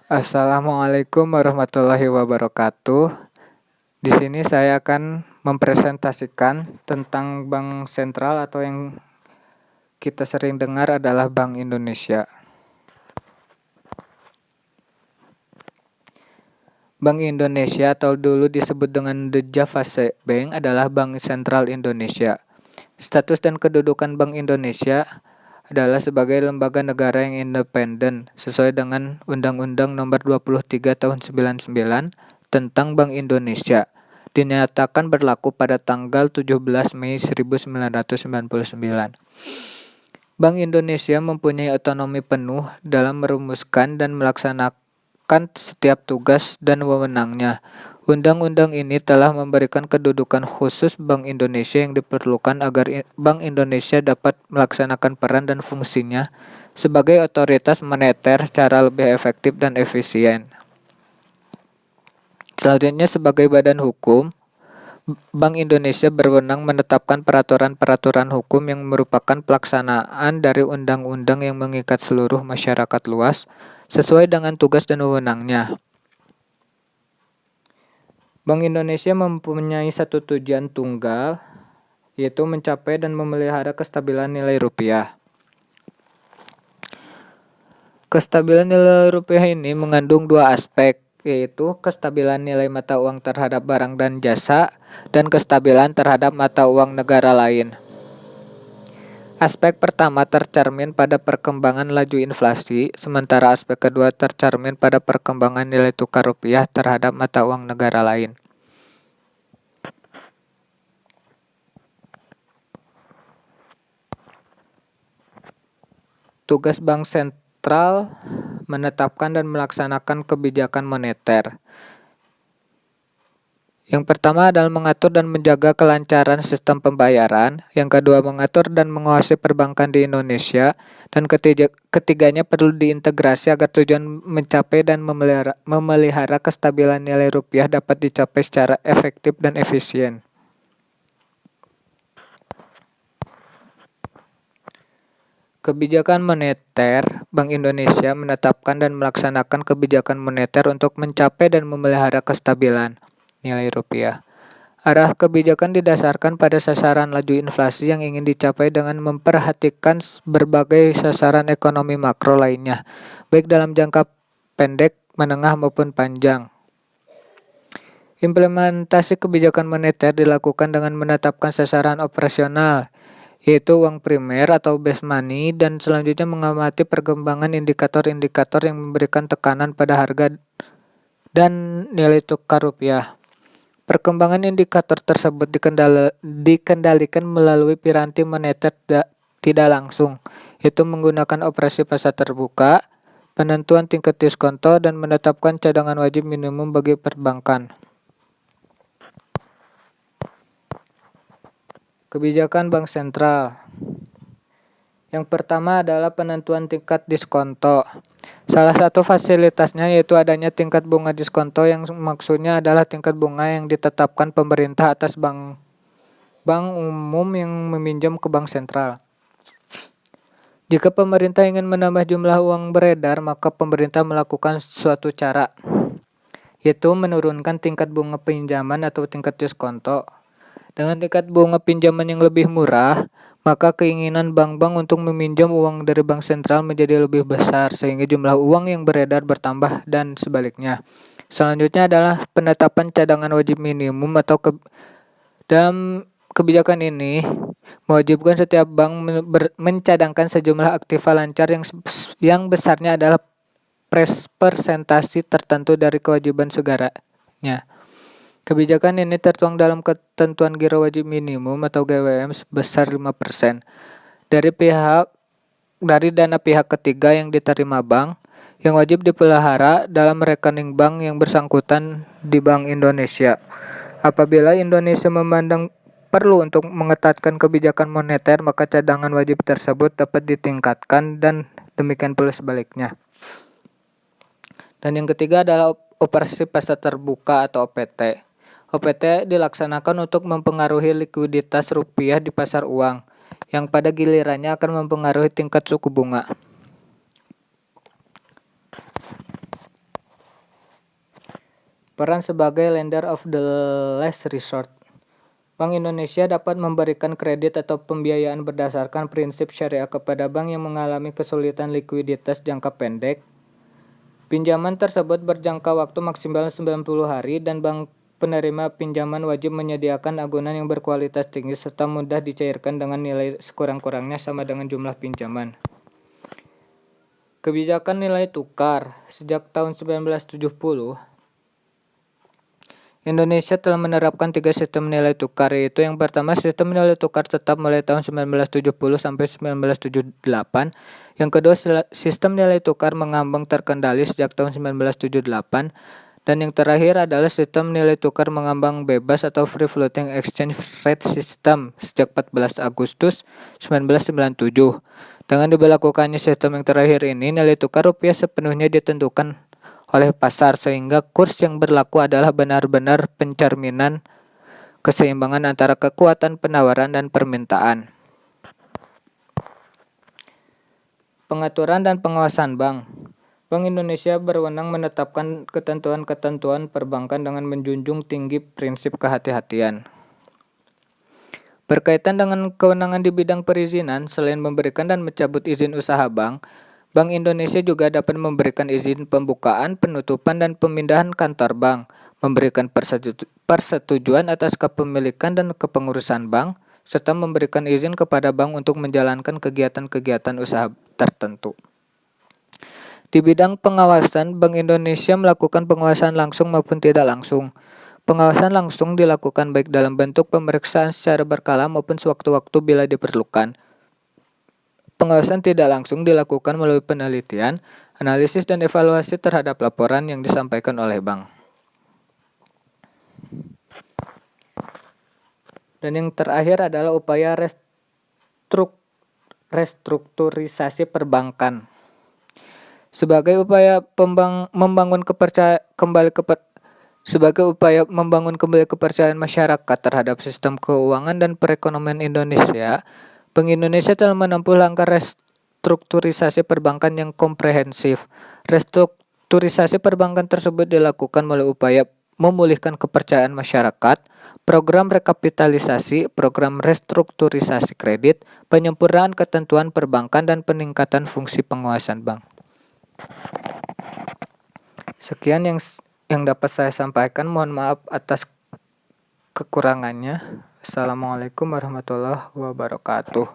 Assalamualaikum warahmatullahi wabarakatuh. Di sini saya akan mempresentasikan tentang bank sentral atau yang kita sering dengar adalah Bank Indonesia. Bank Indonesia atau dulu disebut dengan The Javase Bank adalah Bank Sentral Indonesia. Status dan kedudukan Bank Indonesia adalah sebagai lembaga negara yang independen sesuai dengan Undang-Undang Nomor 23 Tahun 99 tentang Bank Indonesia. Dinyatakan berlaku pada tanggal 17 Mei 1999. Bank Indonesia mempunyai otonomi penuh dalam merumuskan dan melaksanakan setiap tugas dan wewenangnya. Undang-undang ini telah memberikan kedudukan khusus Bank Indonesia yang diperlukan agar Bank Indonesia dapat melaksanakan peran dan fungsinya sebagai otoritas moneter secara lebih efektif dan efisien. Selanjutnya, sebagai badan hukum, Bank Indonesia berwenang menetapkan peraturan-peraturan hukum yang merupakan pelaksanaan dari undang-undang yang mengikat seluruh masyarakat luas sesuai dengan tugas dan wewenangnya. Bank Indonesia mempunyai satu tujuan tunggal, yaitu mencapai dan memelihara kestabilan nilai rupiah. Kestabilan nilai rupiah ini mengandung dua aspek, yaitu kestabilan nilai mata uang terhadap barang dan jasa, dan kestabilan terhadap mata uang negara lain. Aspek pertama tercermin pada perkembangan laju inflasi, sementara aspek kedua tercermin pada perkembangan nilai tukar rupiah terhadap mata uang negara lain. Tugas Bank Sentral menetapkan dan melaksanakan kebijakan moneter. Yang pertama adalah mengatur dan menjaga kelancaran sistem pembayaran. Yang kedua, mengatur dan mengawasi perbankan di Indonesia. Dan ketiganya perlu diintegrasi agar tujuan mencapai dan memelihara kestabilan nilai rupiah dapat dicapai secara efektif dan efisien. Kebijakan moneter. Bank Indonesia menetapkan dan melaksanakan kebijakan moneter untuk mencapai dan memelihara kestabilan nilai rupiah. Arah kebijakan didasarkan pada sasaran laju inflasi yang ingin dicapai dengan memperhatikan berbagai sasaran ekonomi makro lainnya, baik dalam jangka pendek, menengah maupun panjang. Implementasi kebijakan moneter dilakukan dengan menetapkan sasaran operasional, yaitu uang primer atau base money, dan selanjutnya mengamati perkembangan indikator-indikator yang memberikan tekanan pada harga dan nilai tukar rupiah. Perkembangan indikator tersebut dikendalikan melalui piranti moneter tidak langsung, yaitu menggunakan operasi pasar terbuka, penentuan tingkat diskonto, dan menetapkan cadangan wajib minimum bagi perbankan. Kebijakan Bank Sentral. Yang pertama adalah penentuan tingkat diskonto. Salah satu fasilitasnya yaitu adanya tingkat bunga diskonto yang maksudnya adalah tingkat bunga yang ditetapkan pemerintah atas bank umum yang meminjam ke bank sentral. Jika pemerintah ingin menambah jumlah uang beredar, maka pemerintah melakukan suatu cara, yaitu menurunkan tingkat bunga pinjaman atau tingkat diskonto. Dengan tingkat bunga pinjaman yang lebih murah, maka keinginan bank-bank untuk meminjam uang dari bank sentral menjadi lebih besar sehingga jumlah uang yang beredar bertambah dan sebaliknya. Selanjutnya adalah penetapan cadangan wajib minimum atau dalam kebijakan ini mewajibkan setiap bank mencadangkan sejumlah aktiva lancar yang besarnya adalah persentase tertentu dari kewajiban segaranya. Kebijakan ini tertuang dalam ketentuan giro wajib minimum atau GWM sebesar 5% dari dana pihak ketiga yang diterima bank yang wajib dipelihara dalam rekening bank yang bersangkutan di Bank Indonesia. Apabila Indonesia memandang perlu untuk mengetatkan kebijakan moneter, maka cadangan wajib tersebut dapat ditingkatkan dan demikian pula sebaliknya. Dan yang ketiga adalah operasi pasar terbuka atau OPT. OPT dilaksanakan untuk mempengaruhi likuiditas rupiah di pasar uang, yang pada gilirannya akan mempengaruhi tingkat suku bunga. Peran sebagai lender of the last resort. Bank Indonesia dapat memberikan kredit atau pembiayaan berdasarkan prinsip syariah kepada bank yang mengalami kesulitan likuiditas jangka pendek. Pinjaman tersebut berjangka waktu maksimal 90 hari dan bank penerima pinjaman wajib menyediakan agunan yang berkualitas tinggi serta mudah dicairkan dengan nilai sekurang-kurangnya sama dengan jumlah pinjaman. Kebijakan nilai tukar. Sejak tahun 1970, Indonesia telah menerapkan 3 sistem nilai tukar, yaitu yang pertama sistem nilai tukar tetap mulai tahun 1970 sampai 1978. Yang kedua sistem nilai tukar mengambang terkendali sejak tahun 1978. Dan yang terakhir adalah sistem nilai tukar mengambang bebas atau free floating exchange rate system sejak 14 Agustus 1997. Dengan diberlakukannya sistem yang terakhir ini, nilai tukar rupiah sepenuhnya ditentukan oleh pasar sehingga kurs yang berlaku adalah benar-benar pencerminan keseimbangan antara kekuatan penawaran dan permintaan. Pengaturan dan pengawasan bank. Bank Indonesia berwenang menetapkan ketentuan-ketentuan perbankan dengan menjunjung tinggi prinsip kehati-hatian. Berkaitan dengan kewenangan di bidang perizinan, selain memberikan dan mencabut izin usaha bank, Bank Indonesia juga dapat memberikan izin pembukaan, penutupan, dan pemindahan kantor bank, memberikan persetujuan atas kepemilikan dan kepengurusan bank, serta memberikan izin kepada bank untuk menjalankan kegiatan-kegiatan usaha tertentu. Di bidang pengawasan, Bank Indonesia melakukan pengawasan langsung maupun tidak langsung. Pengawasan langsung dilakukan baik dalam bentuk pemeriksaan secara berkala maupun sewaktu-waktu bila diperlukan. Pengawasan tidak langsung dilakukan melalui penelitian, analisis, dan evaluasi terhadap laporan yang disampaikan oleh bank. Dan yang terakhir adalah upaya restrukturisasi perbankan. Sebagai upaya membangun kembali kepercayaan masyarakat terhadap sistem keuangan dan perekonomian Indonesia, Bank Indonesia telah menempuh langkah restrukturisasi perbankan yang komprehensif. Restrukturisasi perbankan tersebut dilakukan melalui upaya memulihkan kepercayaan masyarakat, program rekapitalisasi, program restrukturisasi kredit, penyempurnaan ketentuan perbankan, dan peningkatan fungsi pengawasan bank. Sekian yang dapat saya sampaikan. Mohon maaf atas kekurangannya. Assalamualaikum warahmatullahi wabarakatuh.